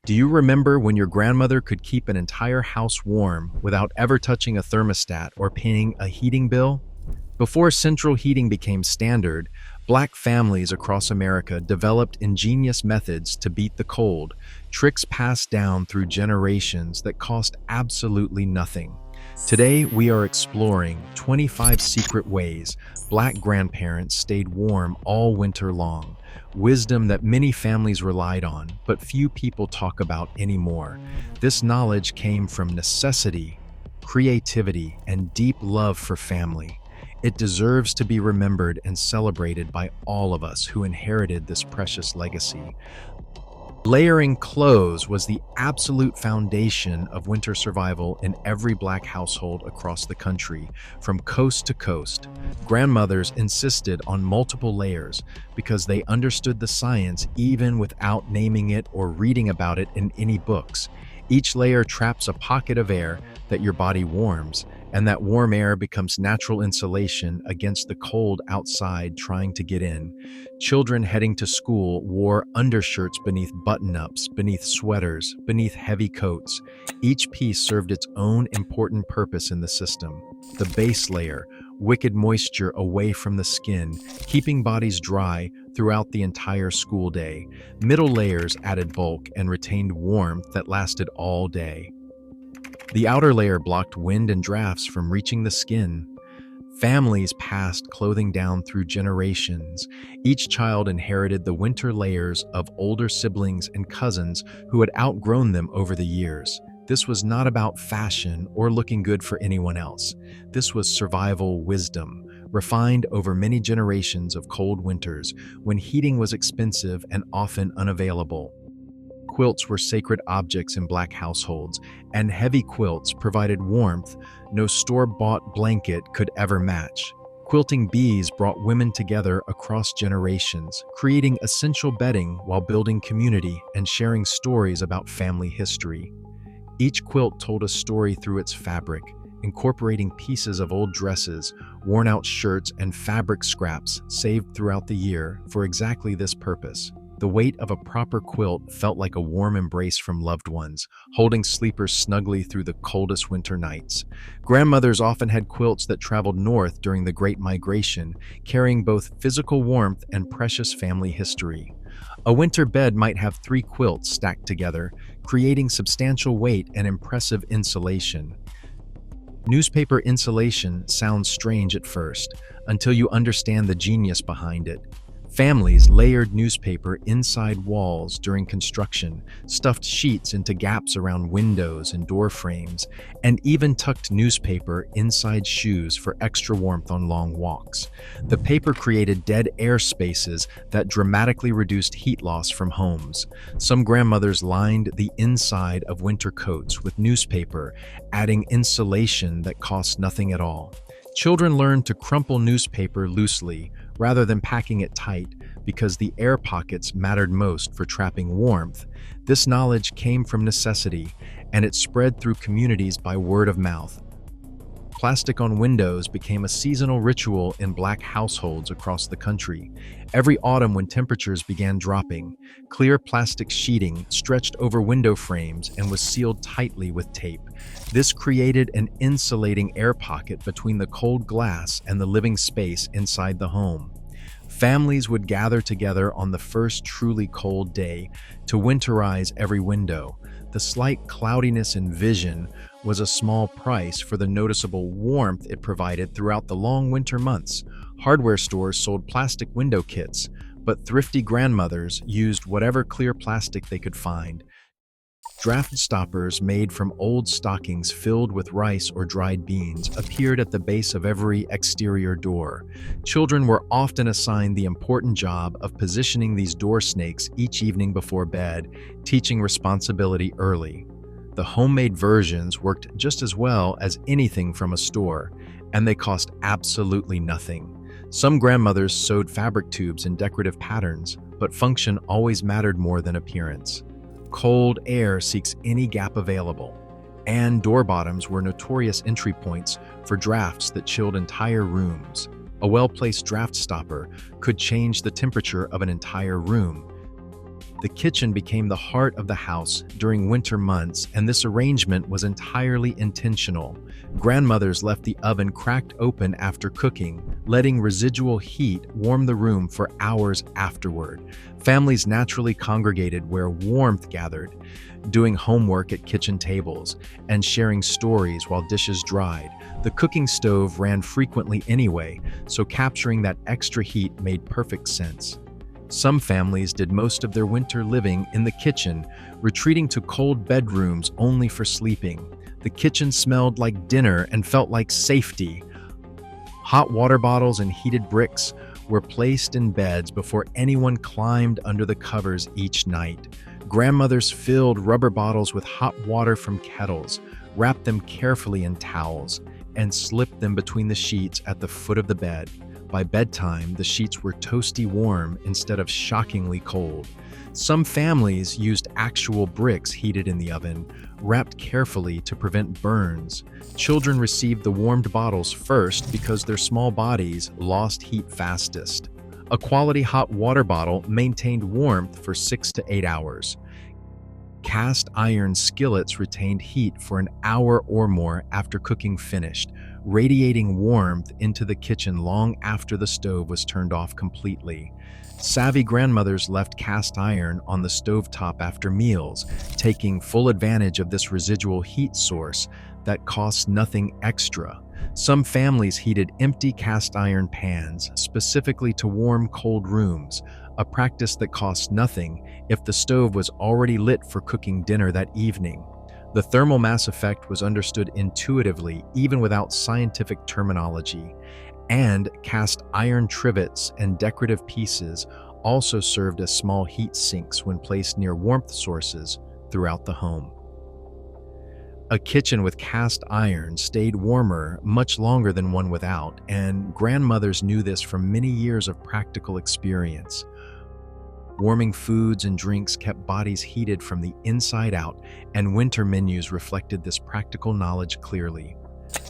Do you remember when your grandmother could keep an entire house warm without ever touching a thermostat or paying a heating bill? Before central heating became standard, Black families across America developed ingenious methods to beat the cold, tricks passed down through generations that cost absolutely nothing. Today, we are exploring 25 secret ways Black grandparents stayed warm all winter long, wisdom that many families relied on, but few people talk about anymore. This knowledge came from necessity, creativity, and deep love for family. It deserves to be remembered and celebrated by all of us who inherited this precious legacy. Layering clothes was the absolute foundation of winter survival in every Black household across the country, from coast to coast. Grandmothers insisted on multiple layers because they understood the science even without naming it or reading about it in any books. Each layer traps a pocket of air that your body warms, and that warm air becomes natural insulation against the cold outside trying to get in. Children heading to school wore undershirts beneath button-ups, beneath sweaters, beneath heavy coats. Each piece served its own important purpose in the system. The base layer, wicked moisture away from the skin, keeping bodies dry throughout the entire school day. Middle layers added bulk and retained warmth that lasted all day. The outer layer blocked wind and drafts from reaching the skin. Families passed clothing down through generations. Each child inherited the winter layers of older siblings and cousins who had outgrown them over the years. This was not about fashion or looking good for anyone else. This was survival wisdom, refined over many generations of cold winters when heating was expensive and often unavailable. Quilts were sacred objects in Black households, and heavy quilts provided warmth no store-bought blanket could ever match. Quilting bees brought women together across generations, creating essential bedding while building community and sharing stories about family history. Each quilt told a story through its fabric, incorporating pieces of old dresses, worn-out shirts, and fabric scraps saved throughout the year for exactly this purpose. The weight of a proper quilt felt like a warm embrace from loved ones, holding sleepers snugly through the coldest winter nights. Grandmothers often had quilts that traveled north during the Great Migration, carrying both physical warmth and precious family history. A winter bed might have 3 quilts stacked together, creating substantial weight and impressive insulation. Newspaper insulation sounds strange at first, until you understand the genius behind it. Families layered newspaper inside walls during construction, stuffed sheets into gaps around windows and door frames, and even tucked newspaper inside shoes for extra warmth on long walks. The paper created dead air spaces that dramatically reduced heat loss from homes. Some grandmothers lined the inside of winter coats with newspaper, adding insulation that cost nothing at all. Children learned to crumple newspaper loosely, rather than packing it tight, because the air pockets mattered most for trapping warmth. This knowledge came from necessity, and it spread through communities by word of mouth. Plastic on windows became a seasonal ritual in Black households across the country. Every autumn when temperatures began dropping, clear plastic sheeting stretched over window frames and was sealed tightly with tape. This created an insulating air pocket between the cold glass and the living space inside the home. Families would gather together on the first truly cold day to winterize every window. The slight cloudiness in vision was a small price for the noticeable warmth it provided throughout the long winter months. Hardware stores sold plastic window kits, but thrifty grandmothers used whatever clear plastic they could find. Draft stoppers made from old stockings filled with rice or dried beans appeared at the base of every exterior door. Children were often assigned the important job of positioning these door snakes each evening before bed, teaching responsibility early. The homemade versions worked just as well as anything from a store, and they cost absolutely nothing. Some grandmothers sewed fabric tubes in decorative patterns, but function always mattered more than appearance. Cold air seeks any gap available, and door bottoms were notorious entry points for drafts that chilled entire rooms. A well-placed draft stopper could change the temperature of an entire room. The kitchen became the heart of the house during winter months, and this arrangement was entirely intentional. Grandmothers left the oven cracked open after cooking, letting residual heat warm the room for hours afterward. Families naturally congregated where warmth gathered, doing homework at kitchen tables, and sharing stories while dishes dried. The cooking stove ran frequently anyway, so capturing that extra heat made perfect sense. Some families did most of their winter living in the kitchen, retreating to cold bedrooms only for sleeping. The kitchen smelled like dinner and felt like safety. Hot water bottles and heated bricks were placed in beds before anyone climbed under the covers each night. Grandmothers filled rubber bottles with hot water from kettles, wrapped them carefully in towels, and slipped them between the sheets at the foot of the bed. By bedtime, the sheets were toasty warm instead of shockingly cold. Some families used actual bricks heated in the oven, wrapped carefully to prevent burns. Children received the warmed bottles first because their small bodies lost heat fastest. A quality hot water bottle maintained warmth for 6 to 8 hours. Cast iron skillets retained heat for an hour or more after cooking finished, radiating warmth into the kitchen long after the stove was turned off completely. Savvy grandmothers left cast iron on the stovetop after meals, taking full advantage of this residual heat source that costs nothing extra. Some families heated empty cast iron pans specifically to warm cold rooms, a practice that cost nothing if the stove was already lit for cooking dinner that evening. The thermal mass effect was understood intuitively, even without scientific terminology, and cast iron trivets and decorative pieces also served as small heat sinks when placed near warmth sources throughout the home. A kitchen with cast iron stayed warmer much longer than one without, and grandmothers knew this from many years of practical experience. Warming foods and drinks kept bodies heated from the inside out, and winter menus reflected this practical knowledge clearly.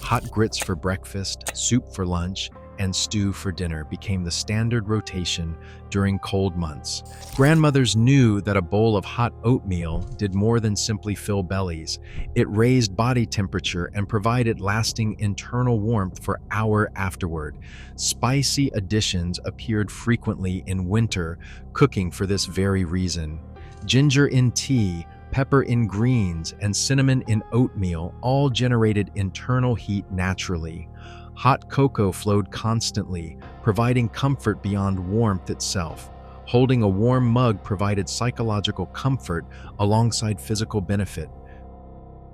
Hot grits for breakfast, soup for lunch, and stew for dinner became the standard rotation during cold months. Grandmothers knew that a bowl of hot oatmeal did more than simply fill bellies. It raised body temperature and provided lasting internal warmth for hours afterward. Spicy additions appeared frequently in winter cooking for this very reason. Ginger in tea, pepper in greens, and cinnamon in oatmeal all generated internal heat naturally. Hot cocoa flowed constantly, providing comfort beyond warmth itself. Holding a warm mug provided psychological comfort alongside physical benefit.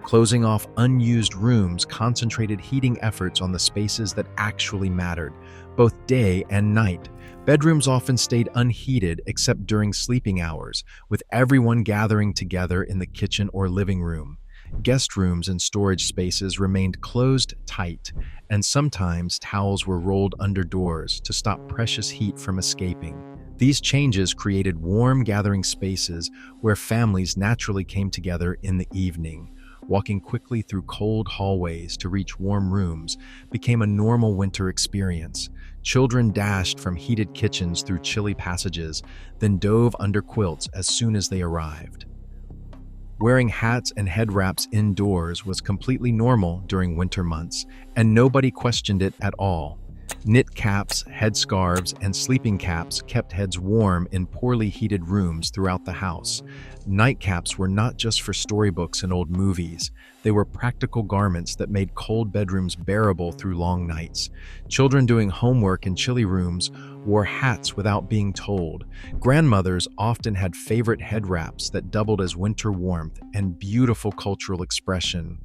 Closing off unused rooms concentrated heating efforts on the spaces that actually mattered, both day and night. Bedrooms often stayed unheated except during sleeping hours, with everyone gathering together in the kitchen or living room. Guest rooms and storage spaces remained closed tight, and sometimes towels were rolled under doors to stop precious heat from escaping. These changes created warm gathering spaces where families naturally came together in the evening. Walking quickly through cold hallways to reach warm rooms became a normal winter experience. Children dashed from heated kitchens through chilly passages, then dove under quilts as soon as they arrived. Wearing hats and head wraps indoors was completely normal during winter months, and nobody questioned it at all. Knit caps, headscarves, and sleeping caps kept heads warm in poorly heated rooms throughout the house. Nightcaps were not just for storybooks and old movies. They were practical garments that made cold bedrooms bearable through long nights. Children doing homework in chilly rooms wore hats without being told. Grandmothers often had favorite head wraps that doubled as winter warmth and beautiful cultural expression.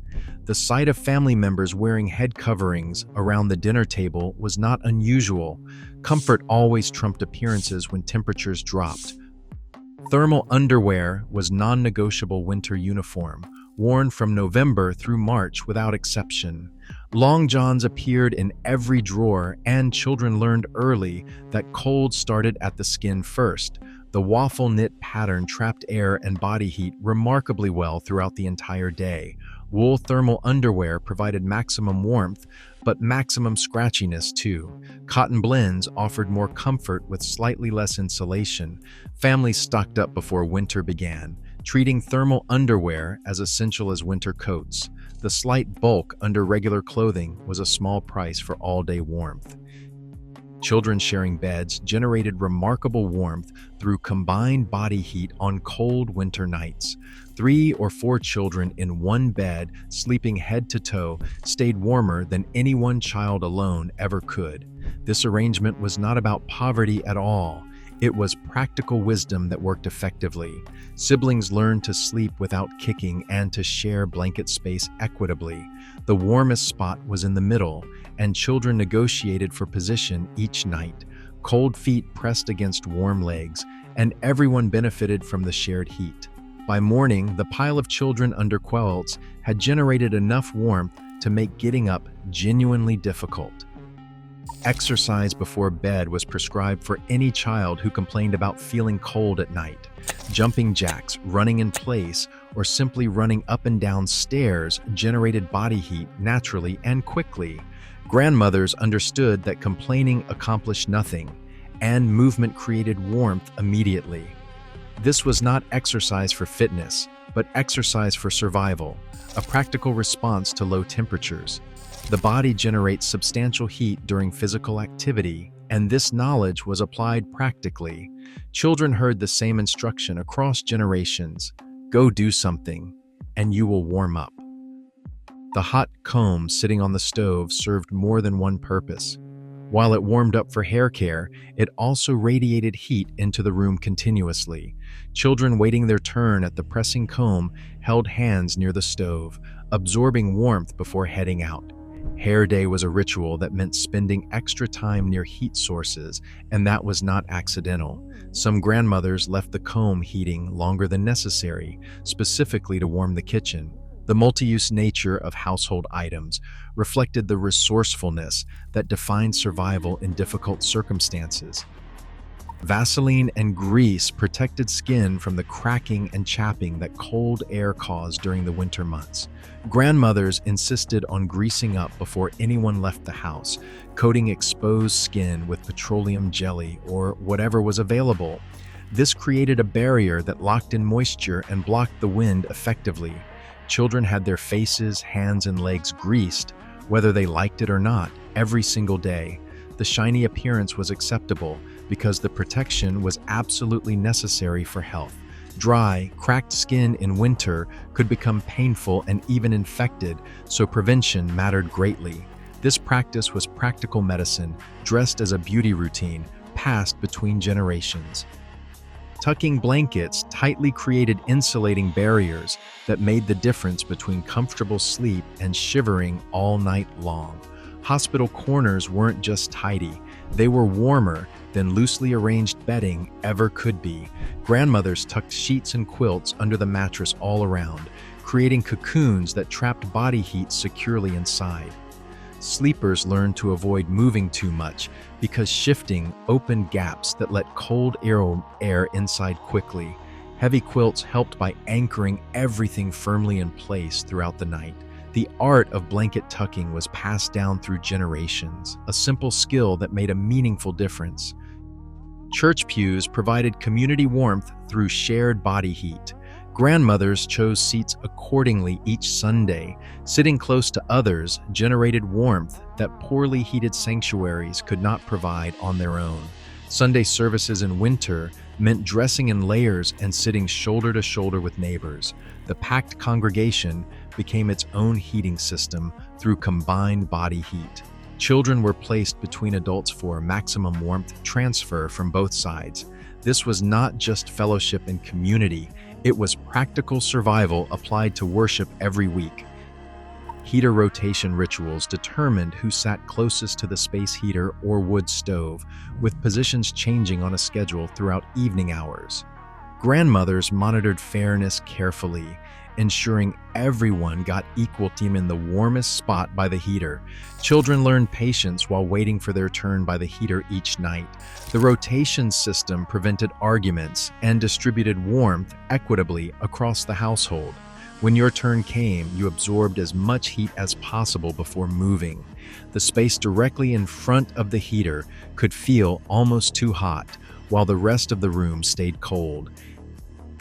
The sight of family members wearing head coverings around the dinner table was not unusual. Comfort always trumped appearances when temperatures dropped. Thermal underwear was non-negotiable winter uniform, worn from November through March without exception. Long johns appeared in every drawer, and children learned early that cold started at the skin first. The waffle knit pattern trapped air and body heat remarkably well throughout the entire day. Wool thermal underwear provided maximum warmth, but maximum scratchiness too. Cotton blends offered more comfort with slightly less insulation. Families stocked up before winter began, treating thermal underwear as essential as winter coats. The slight bulk under regular clothing was a small price for all-day warmth. Children sharing beds generated remarkable warmth through combined body heat on cold winter nights. 3 or 4 children in one bed, sleeping head to toe, stayed warmer than any one child alone ever could. This arrangement was not about poverty at all. It was practical wisdom that worked effectively. Siblings learned to sleep without kicking and to share blanket space equitably. The warmest spot was in the middle, and children negotiated for position each night. Cold feet pressed against warm legs, and everyone benefited from the shared heat. By morning, the pile of children under quilts had generated enough warmth to make getting up genuinely difficult. Exercise before bed was prescribed for any child who complained about feeling cold at night. Jumping jacks, running in place, or simply running up and down stairs generated body heat naturally and quickly. Grandmothers understood that complaining accomplished nothing, and movement created warmth immediately. This was not exercise for fitness, but exercise for survival, a practical response to low temperatures. The body generates substantial heat during physical activity, and this knowledge was applied practically. Children heard the same instruction across generations: go do something, and you will warm up. The hot comb sitting on the stove served more than one purpose. While it warmed up for hair care, it also radiated heat into the room continuously. Children waiting their turn at the pressing comb held hands near the stove, absorbing warmth before heading out. Hair day was a ritual that meant spending extra time near heat sources, and that was not accidental. Some grandmothers left the comb heating longer than necessary, specifically to warm the kitchen. The multi-use nature of household items reflected the resourcefulness that defined survival in difficult circumstances. Vaseline and grease protected skin from the cracking and chapping that cold air caused during the winter months. Grandmothers insisted on greasing up before anyone left the house, coating exposed skin with petroleum jelly or whatever was available. This created a barrier that locked in moisture and blocked the wind effectively. Children had their faces, hands, and legs greased, whether they liked it or not, every single day. The shiny appearance was acceptable because the protection was absolutely necessary for health. Dry, cracked skin in winter could become painful and even infected, so prevention mattered greatly. This practice was practical medicine, dressed as a beauty routine, passed between generations. Tucking blankets tightly created insulating barriers that made the difference between comfortable sleep and shivering all night long. Hospital corners weren't just tidy, they were warmer than loosely arranged bedding ever could be. Grandmothers tucked sheets and quilts under the mattress all around, creating cocoons that trapped body heat securely inside. Sleepers learned to avoid moving too much because shifting opened gaps that let cold air inside quickly. Heavy quilts helped by anchoring everything firmly in place throughout the night. The art of blanket tucking was passed down through generations, a simple skill that made a meaningful difference. Church pews provided community warmth through shared body heat. Grandmothers chose seats accordingly each Sunday. Sitting close to others generated warmth that poorly heated sanctuaries could not provide on their own. Sunday services in winter meant dressing in layers and sitting shoulder to shoulder with neighbors. The packed congregation became its own heating system through combined body heat. Children were placed between adults for maximum warmth transfer from both sides. This was not just fellowship and community, it was practical survival applied to worship every week. Heater rotation rituals determined who sat closest to the space heater or wood stove, with positions changing on a schedule throughout evening hours. Grandmothers monitored fairness carefully, ensuring everyone got equal time in the warmest spot by the heater. Children learned patience while waiting for their turn by the heater each night. The rotation system prevented arguments and distributed warmth equitably across the household. When your turn came, you absorbed as much heat as possible before moving. The space directly in front of the heater could feel almost too hot, while the rest of the room stayed cold.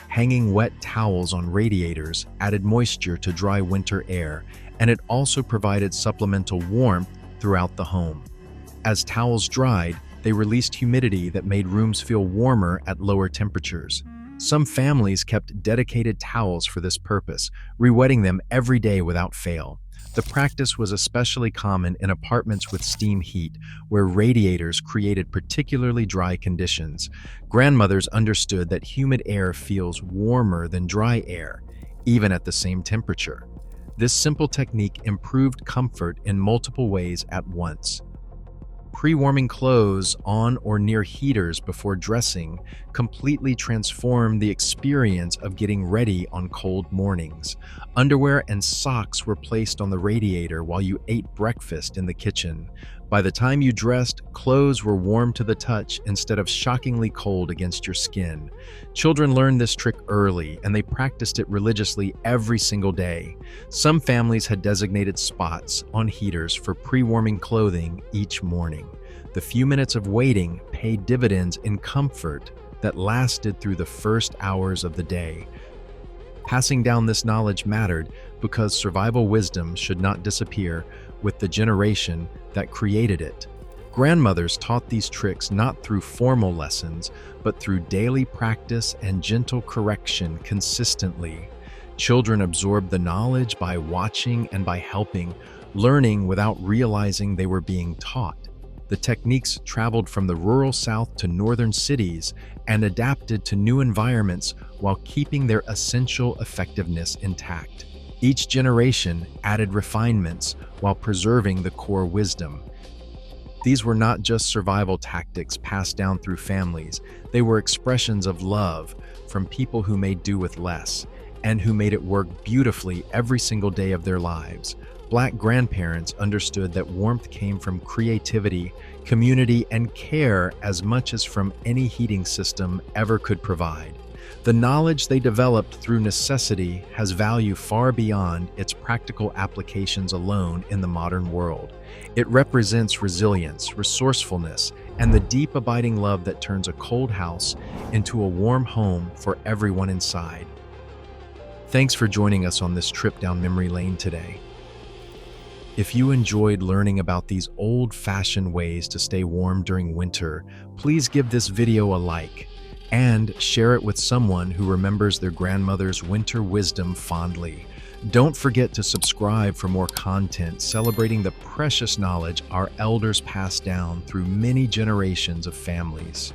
Hanging wet towels on radiators added moisture to dry winter air, and it also provided supplemental warmth throughout the home. As towels dried, they released humidity that made rooms feel warmer at lower temperatures. Some families kept dedicated towels for this purpose, re-wetting them every day without fail. The practice was especially common in apartments with steam heat, where radiators created particularly dry conditions. Grandmothers understood that humid air feels warmer than dry air, even at the same temperature. This simple technique improved comfort in multiple ways at once. Pre-warming clothes on or near heaters before dressing completely transformed the experience of getting ready on cold mornings. Underwear and socks were placed on the radiator while you ate breakfast in the kitchen. By the time you dressed, clothes were warm to the touch instead of shockingly cold against your skin. Children learned this trick early, and they practiced it religiously every single day. Some families had designated spots on heaters for pre-warming clothing each morning. The few minutes of waiting paid dividends in comfort that lasted through the first hours of the day. Passing down this knowledge mattered because survival wisdom should not disappear with the generation that created it. Grandmothers taught these tricks not through formal lessons, but through daily practice and gentle correction consistently. Children absorbed the knowledge by watching and by helping, learning without realizing they were being taught. The techniques traveled from the rural South to northern cities and adapted to new environments while keeping their essential effectiveness intact. Each generation added refinements while preserving the core wisdom. These were not just survival tactics passed down through families, they were expressions of love from people who made do with less and who made it work beautifully every single day of their lives. Black grandparents understood that warmth came from creativity, community, and care as much as from any heating system ever could provide. The knowledge they developed through necessity has value far beyond its practical applications alone in the modern world. It represents resilience, resourcefulness, and the deep abiding love that turns a cold house into a warm home for everyone inside. Thanks for joining us on this trip down memory lane today. If you enjoyed learning about these old-fashioned ways to stay warm during winter, please give this video a like and share it with someone who remembers their grandmother's winter wisdom fondly. Don't forget to subscribe for more content celebrating the precious knowledge our elders passed down through many generations of families.